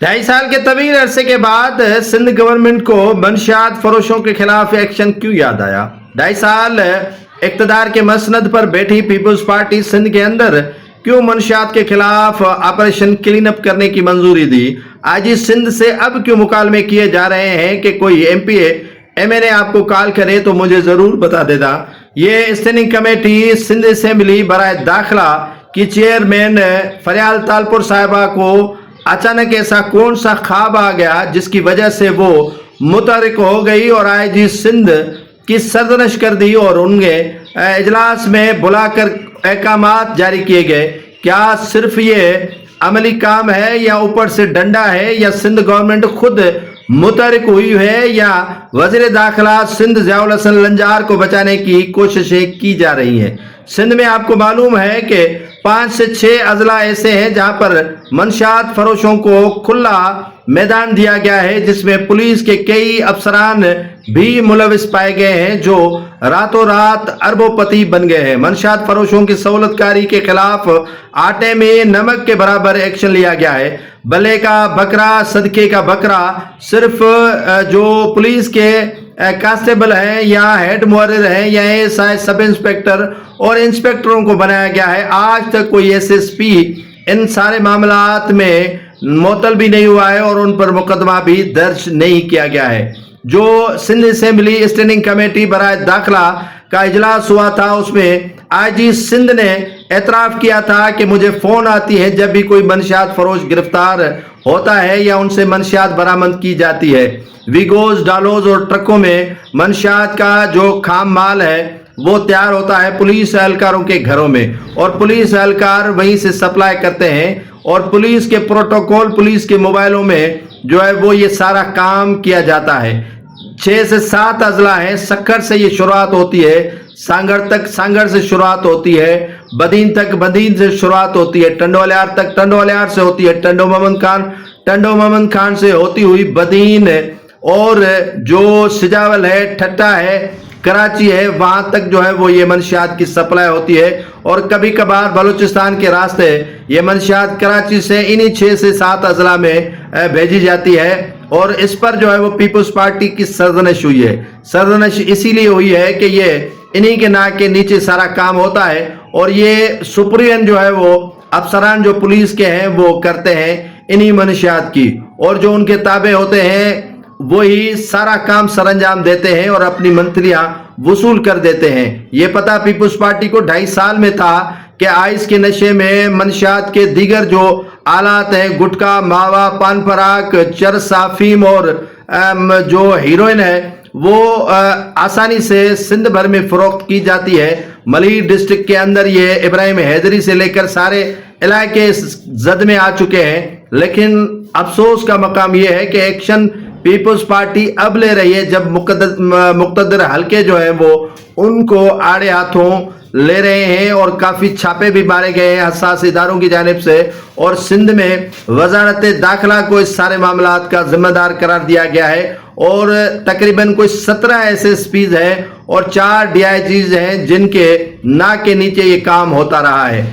2.5 साल के तवील अरसे के बाद सिंध गवर्नमेंट को मंशियात फरोशों के खिलाफ एक्शन क्यों याद आया? 2.5 साल इक्तदार के मसनद पर बैठी पीपल्स पार्टी सिंध के अंदर क्यों मंशियात के खिलाफ ऑपरेशन क्लीन अप करने की मंजूरी दी? आईजी सिंध से अब क्यों मुकालमे किए जा रहे हैं कि कोई एमपीए एमएनए आपको कॉल करे तो मुझे जरूर बता देना। ये स्टैंडिंग कमेटी सिंध असेंबली बराए दाखिला की चेयरमैन फरियाल तालपुर साहिबा को अचानक ऐसा कौन सा ख्वाब आ गया जिसकी वजह से वो मुतहरिक हो गई और आईजी सिंध की सरजनश कर दी और उनके इजलास में बुलाकर अहकामात जारी किए गए? क्या सिर्फ ये अमली काम है या ऊपर से डंडा है या सिंध गवर्नमेंट खुद मुतहरिक हुई है या वज़ीर दाखिला सिंध ज़ियाउल हसन लंजार को बचाने की कोशिशें की जा रही हैं? सिंध में आपको मालूम है कि 5 से 6 अजला ऐसे हैं जहां पर मंशियात फरोशों को खुला मैदान दिया गया है, जिसमें पुलिस के कई अफसरान भी मुलविस पाए गए हैं जो रातों रात अरबोपति बन गए हैं। मंशियात फरोशों की सहूलतकारी के खिलाफ आटे में नमक के बराबर एक्शन लिया गया है। भले का बकरा सदके का बकरा सिर्फ जो पुलिस के कांस्टेबल हैं या हेड मुहर्रिर हैं या एएसआई सब इंस्पेक्टर और इंस्पेक्टरों को बनाया गया है। आज तक कोई एसएसपी इन सारे मामलात में मुअत्तल भी नहीं हुआ है और उन पर मुकदमा भी दर्ज नहीं किया गया है। जो सिंध असेंबली स्टैंडिंग कमेटी बराए दाखिला का इजलास हुआ था, उसमें आईजी सिंध ने एतराफ़ किया था कि मुझे फ़ोन आती है जब भी कोई मंशियात फरोश गिरफ्तार होता है या उनसे मंशियात बरामद की जाती है। वीगोज, डालोज और ट्रकों में मंशियात का जो खाम माल है वो तैयार होता है पुलिस एहलकारों के घरों में और पुलिस एहलकार वहीं से सप्लाई करते हैं और पुलिस के प्रोटोकॉल, पुलिस के मोबाइलों में जो है वो ये सारा काम किया जाता है। 6 से 7 अजला हैं। सक्खर से ये शुरुआत होती है, सांगड़ तक सांगड़ से शुरुआत होती है, बदीन तक बदीन से शुरुआत होती है, टंडोलियार तक टंडोलियार से होती है, टंडो मोहम्मद खान से होती हुई बदीन और जो सिजावल है, ठट्टा है, कराची है, वहां तक जो है वो ये मंशियात की सप्लाई होती है। और कभी कभार बलूचिस्तान के रास्ते ये मंशियात कराची से इन्हीं 6 से 7 अजला में भेजी जाती है और इस पर जो है वो पीपल्स पार्टी की सरजनश हुई है। सरजनश इसीलिए हुई है कि ये इन्हीं के नाक के नीचे सारा काम होता है और ये सुप्रीम जो है वो अफसरान जो पुलिस के हैं वो करते हैं इन्हीं मंशियात की और जो उनके ताबे होते हैं वही सारा काम सरंजाम देते हैं और अपनी मंथलियां वसूल कर देते हैं। ये पता पीपल्स पार्टी को 2.5 साल में था कि आइस के नशे में मंशियात के दीगर जो आलात हैं, गुटखा, मावा, पान पराग, चरस, अफीम और जो हीरोइन है वो आसानी से सिंध भर में फरोख्त की जाती है। मलीर डिस्ट्रिक्ट के अंदर ये इब्राहिम हैदरी से लेकर सारे इलाके जद में आ चुके हैं। लेकिन अफसोस का मकाम ये है कि एक्शन पीपल्स पार्टी अब ले रही है जब मुक़्तदर हल्के जो है वो उनको आड़े हाथों ले रहे हैं और काफ़ी छापे भी मारे गए हैं हसास इदारों की जानिब से और सिंध में वजारत दाखिला को इस सारे मामलात का जिम्मेदार करार दिया गया है और तकरीबन कोई 17 एसएसपीज हैं और 4 डीआईजीज हैं जिनके नाक के नीचे ये काम होता रहा है।